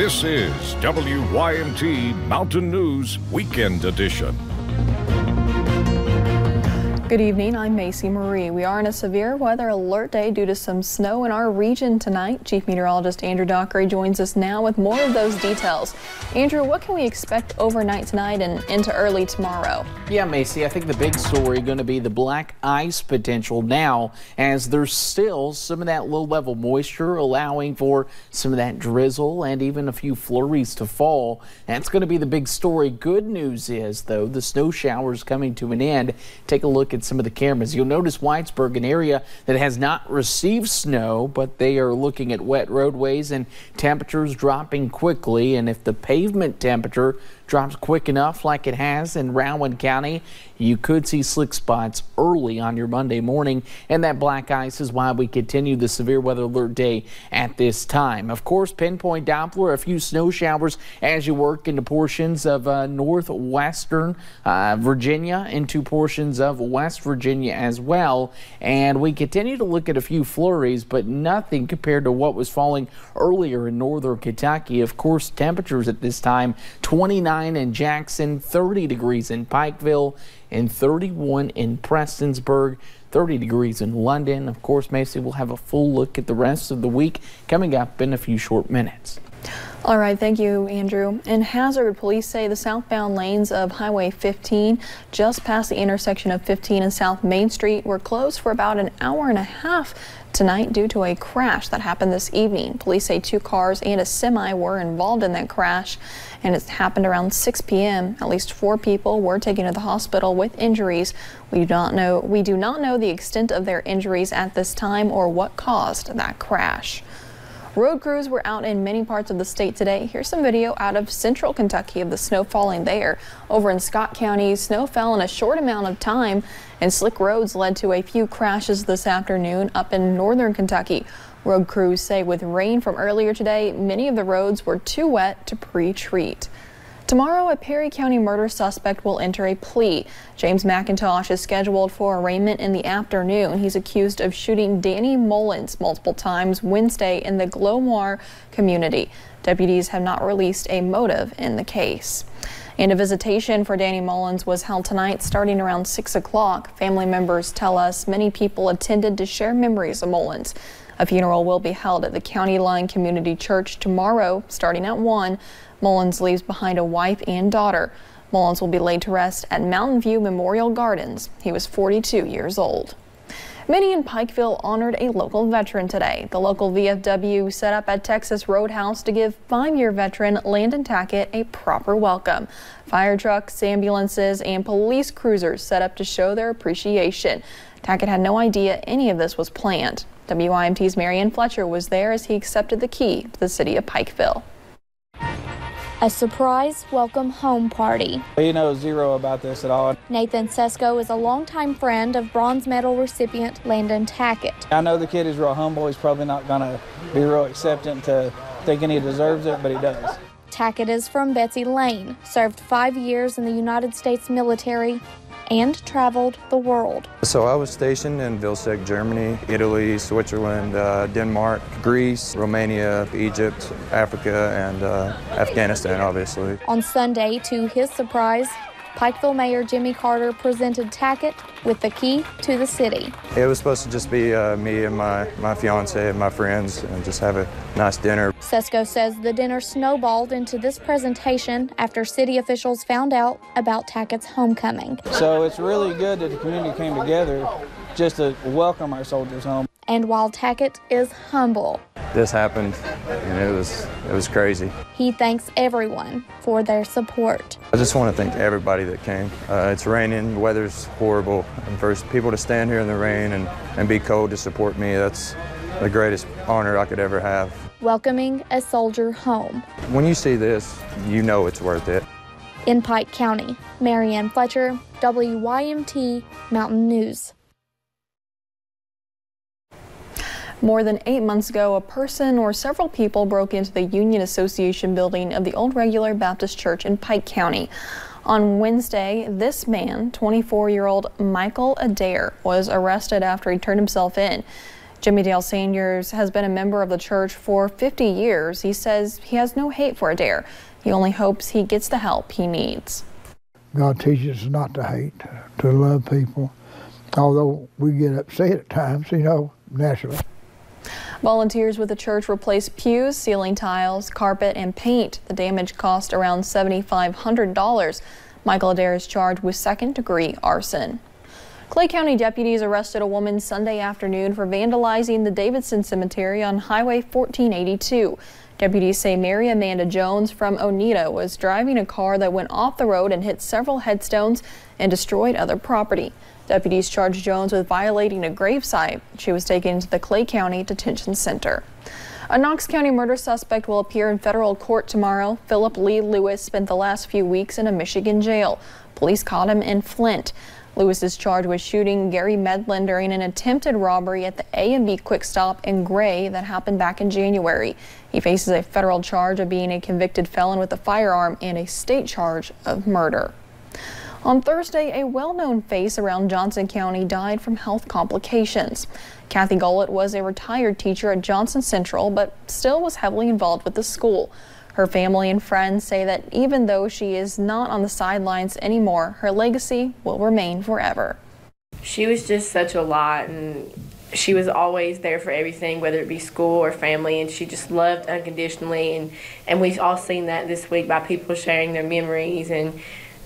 This is WYMT Mountain News Weekend Edition. Good evening, I'm Macy Marie. We are in a severe weather alert day due to some snow in our region tonight. Chief Meteorologist Andrew Dockery joins us now with more of those details. Andrew, what can we expect overnight tonight and into early tomorrow? Yeah, Macy, I think the big story going to be the black ice potential now, as there's still some of that low-level moisture allowing for some of that drizzle and even a few flurries to fall. That's going to be the big story. Good news is, though, the snow showers coming to an end. Take a look at some of the cameras. You'll notice Whitesburg, an area that has not received snow, but they are looking at wet roadways and temperatures dropping quickly. And if the pavement temperature drops quick enough like it has in Rowan County, you could see slick spots early on your Monday morning, and that black ice is why we continue the severe weather alert day at this time. Of course, pinpoint Doppler, a few snow showers as you work into portions of northwestern Virginia, into portions of West Virginia as well, and we continue to look at a few flurries, but nothing compared to what was falling earlier in northern Kentucky. Of course, temperatures at this time 29 in Jackson, 30 degrees in Pikeville, and 31 in Prestonsburg, 30 degrees in London. Of course, Macy, will have a full look at the rest of the week coming up in a few short minutes. All right, thank you, Andrew. In Hazard, police say the southbound lanes of Highway 15 just past the intersection of 15 and South Main Street were closed for about an hour and a half tonight due to a crash that happened this evening. Police say 2 cars and a semi were involved in that crash, and it happened around 6 p.m. At least 4 people were taken to the hospital with injuries. We do not know the extent of their injuries at this time or what caused that crash. Road crews were out in many parts of the state today. Here's some video out of central Kentucky of the snow falling there. Over in Scott County, snow fell in a short amount of time, and slick roads led to a few crashes this afternoon up in northern Kentucky. Road crews say with rain from earlier today, many of the roads were too wet to pre-treat. Tomorrow, a Perry County murder suspect will enter a plea. James McIntosh is scheduled for arraignment in the afternoon. He's accused of shooting Danny Mullins multiple times Wednesday in the Glomar community. Deputies have not released a motive in the case. And a visitation for Danny Mullins was held tonight starting around 6 o'clock. Family members tell us many people attended to share memories of Mullins. A funeral will be held at the County Line Community Church tomorrow starting at 1. Mullins leaves behind a wife and daughter. Mullins will be laid to rest at Mountain View Memorial Gardens. He was 42 years old. Many in Pikeville honored a local veteran today. The local VFW set up at Texas Roadhouse to give 5-year veteran Landon Tackett a proper welcome. Fire trucks, ambulances, and police cruisers set up to show their appreciation. Tackett had no idea any of this was planned. WYMT's Marianne Fletcher was there as he accepted the key to the city of Pikeville. A surprise welcome home party. We know zero about this at all. Nathan Sesko is a longtime friend of bronze medal recipient Landon Tackett. I know the kid is real humble. He's probably not going to be real acceptant to thinking he deserves it, but he does. Tackett is from Betsy Lane, served 5 years in the United States military, and traveled the world. So I was stationed in Vilseck, Germany, Italy, Switzerland, Denmark, Greece, Romania, Egypt, Africa, and Afghanistan, obviously. On Sunday, to his surprise, Pikeville Mayor Jimmy Carter presented Tackett with the key to the city. It was supposed to just be me and my fiance and my friends and just have a nice dinner. Sesko says the dinner snowballed into this presentation after city officials found out about Tackett's homecoming. So it's really good that the community came together just to welcome our soldiers home. And while Tackett is humble, this happened and it was crazy. He thanks everyone for their support. I just want to thank everybody that came. It's raining, the weather's horrible, and for people to stand here in the rain and be cold to support me, that's the greatest honor I could ever have. Welcoming a soldier home. When you see this, you know it's worth it. In Pike County, Marianne Fletcher, WYMT Mountain News. More than 8 months ago, a person or several people broke into the Union Association building of the Old Regular Baptist Church in Pike County. On Wednesday, this man, 24-year-old Michael Adair, was arrested after he turned himself in. Jimmy Dale Seniors has been a member of the church for 50 years. He says he has no hate for Adair. He only hopes he gets the help he needs. God teaches us not to hate, to love people, although we get upset at times, you know, naturally. Volunteers with the church replaced pews, ceiling tiles, carpet, and paint. The damage cost around $7,500. Michael Adair is charged with second-degree arson. Clay County deputies arrested a woman Sunday afternoon for vandalizing the Davidson Cemetery on Highway 1482. Deputies say Mary Amanda Jones from Oneida was driving a car that went off the road and hit several headstones and destroyed other property. Deputies charged Jones with violating a gravesite. She was taken to the Clay County Detention Center. A Knox County murder suspect will appear in federal court tomorrow. Philip Lee Lewis spent the last few weeks in a Michigan jail. Police caught him in Flint. Lewis is charged with shooting Gary Medlin during an attempted robbery at the A&B Quick Stop in Gray that happened back in January. He faces a federal charge of being a convicted felon with a firearm and a state charge of murder. On Thursday, a well-known face around Johnson County died from health complications. Kathy Gullett was a retired teacher at Johnson Central, but still was heavily involved with the school. Her family and friends say that even though she is not on the sidelines anymore, her legacy will remain forever. She was just such a lot, and she was always there for everything, whether it be school or family, and she just loved unconditionally. And we've all seen that this week by people sharing their memories, and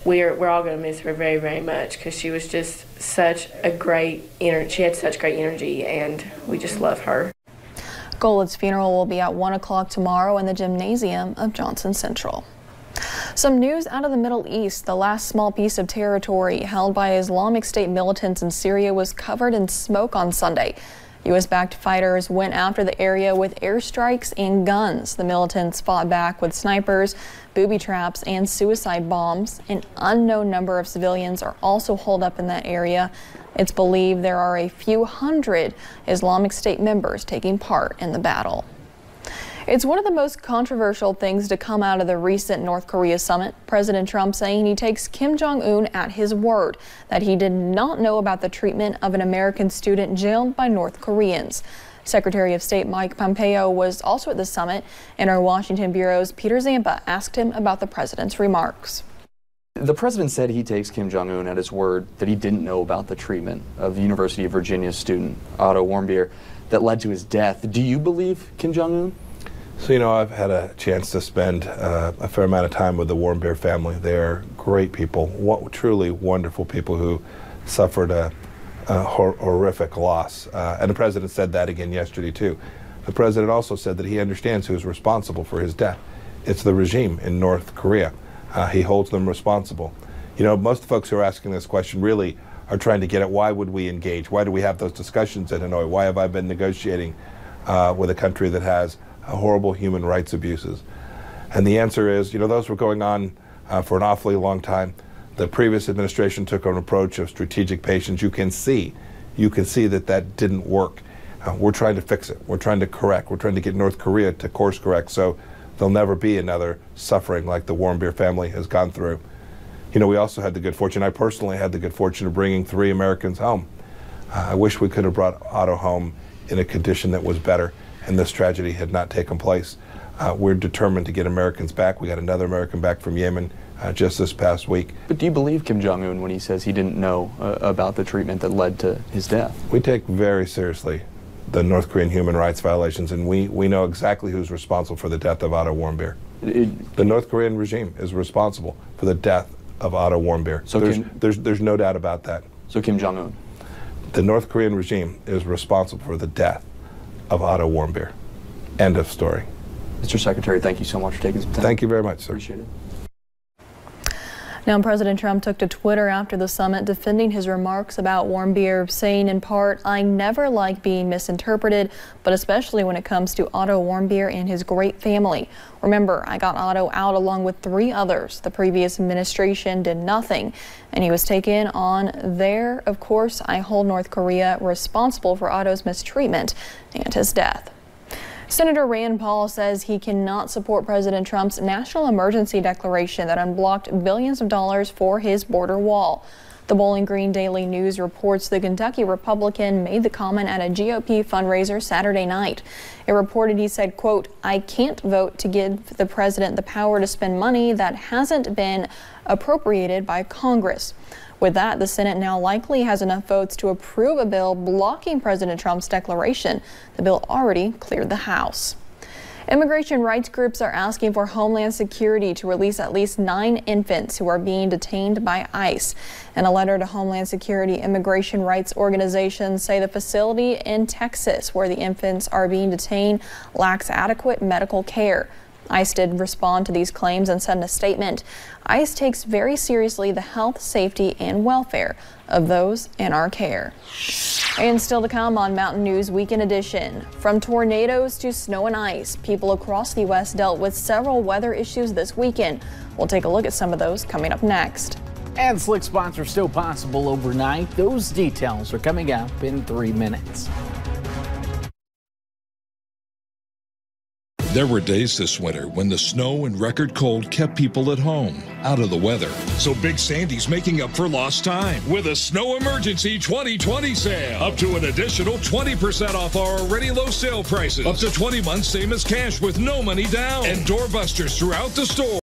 we're all going to miss her very, very much because she was just such a great energy. She had such great energy, and we just love her. Gullett's funeral will be at 1 o'clock tomorrow in the gymnasium of Johnson Central. Some news out of the Middle East. The last small piece of territory held by Islamic State militants in Syria was covered in smoke on Sunday. U.S.-backed fighters went after the area with airstrikes and guns. The militants fought back with snipers, booby traps, and suicide bombs. An unknown number of civilians are also holed up in that area. It's believed there are a few hundred Islamic State members taking part in the battle. It's one of the most controversial things to come out of the recent North Korea summit. President Trump saying he takes Kim Jong-un at his word that he did not know about the treatment of an American student jailed by North Koreans. Secretary of State Mike Pompeo was also at the summit, and our Washington Bureau's Peter Zampa asked him about the president's remarks. The president said he takes Kim Jong-un at his word that he didn't know about the treatment of the University of Virginia student Otto Warmbier that led to his death. Do you believe Kim Jong-un? So, you know, I've had a chance to spend a fair amount of time with the Warmbier family. They're great people, truly wonderful people who suffered a horrific loss. And the president said that again yesterday, too. The president also said that he understands who's responsible for his death. It's the regime in North Korea. He holds them responsible. You know, most folks who are asking this question really are trying to get at why would we engage? Why do we have those discussions in Hanoi? Why have I been negotiating with a country that has horrible human rights abuses? And the answer is, you know, those were going on for an awfully long time. The previous administration took an approach of strategic patience. You can see that that didn't work. We're trying to fix it. We're trying to correct. We're trying to get North Korea to course correct so there'll never be another suffering like the Warmbier family has gone through. You know, we also had the good fortune, I personally had the good fortune of bringing 3 Americans home. I wish we could have brought Otto home in a condition that was better and this tragedy had not taken place. We're determined to get Americans back. We got another American back from Yemen just this past week. But do you believe Kim Jong-un when he says he didn't know about the treatment that led to his death? We take very seriously the North Korean human rights violations, and we know exactly who's responsible for the death of Otto Warmbier. The North Korean regime is responsible for the death of Otto Warmbier. So there's no doubt about that. So Kim Jong-un? The North Korean regime is responsible for the death of Otto Warmbier. End of story. Mr. Secretary, thank you so much for taking some time. Thank you very much, sir. Appreciate it. Now, President Trump took to Twitter after the summit defending his remarks about Warmbier, saying in part, "I never like being misinterpreted, but especially when it comes to Otto Warmbier and his great family. Remember, I got Otto out along with 3 others. The previous administration did nothing, and he was taken on there. Of course, I hold North Korea responsible for Otto's mistreatment and his death." Senator Rand Paul says he cannot support President Trump's national emergency declaration that unblocked billions of dollars for his border wall. The Bowling Green Daily News reports the Kentucky Republican made the comment at a GOP fundraiser Saturday night. It reported he said, quote, "I can't vote to give the president the power to spend money that hasn't been appropriated by Congress." With that, the Senate now likely has enough votes to approve a bill blocking President Trump's declaration. The bill already cleared the House. Immigration rights groups are asking for Homeland Security to release at least 9 infants who are being detained by ICE. In a letter to Homeland Security, immigration rights organizations say the facility in Texas where the infants are being detained lacks adequate medical care. ICE did respond to these claims and said in a statement, ICE takes very seriously the health, safety, and welfare of those in our care. And still to come on Mountain News Weekend Edition. From tornadoes to snow and ice, people across the U.S. dealt with several weather issues this weekend. We'll take a look at some of those coming up next. And slick spots are still possible overnight. Those details are coming up in 3 minutes. There were days this winter when the snow and record cold kept people at home, out of the weather. So Big Sandy's making up for lost time with a Snow Emergency 2020 sale. Up to an additional 20% off our already low sale prices. Up to 20 months, same as cash with no money down. And doorbusters throughout the store.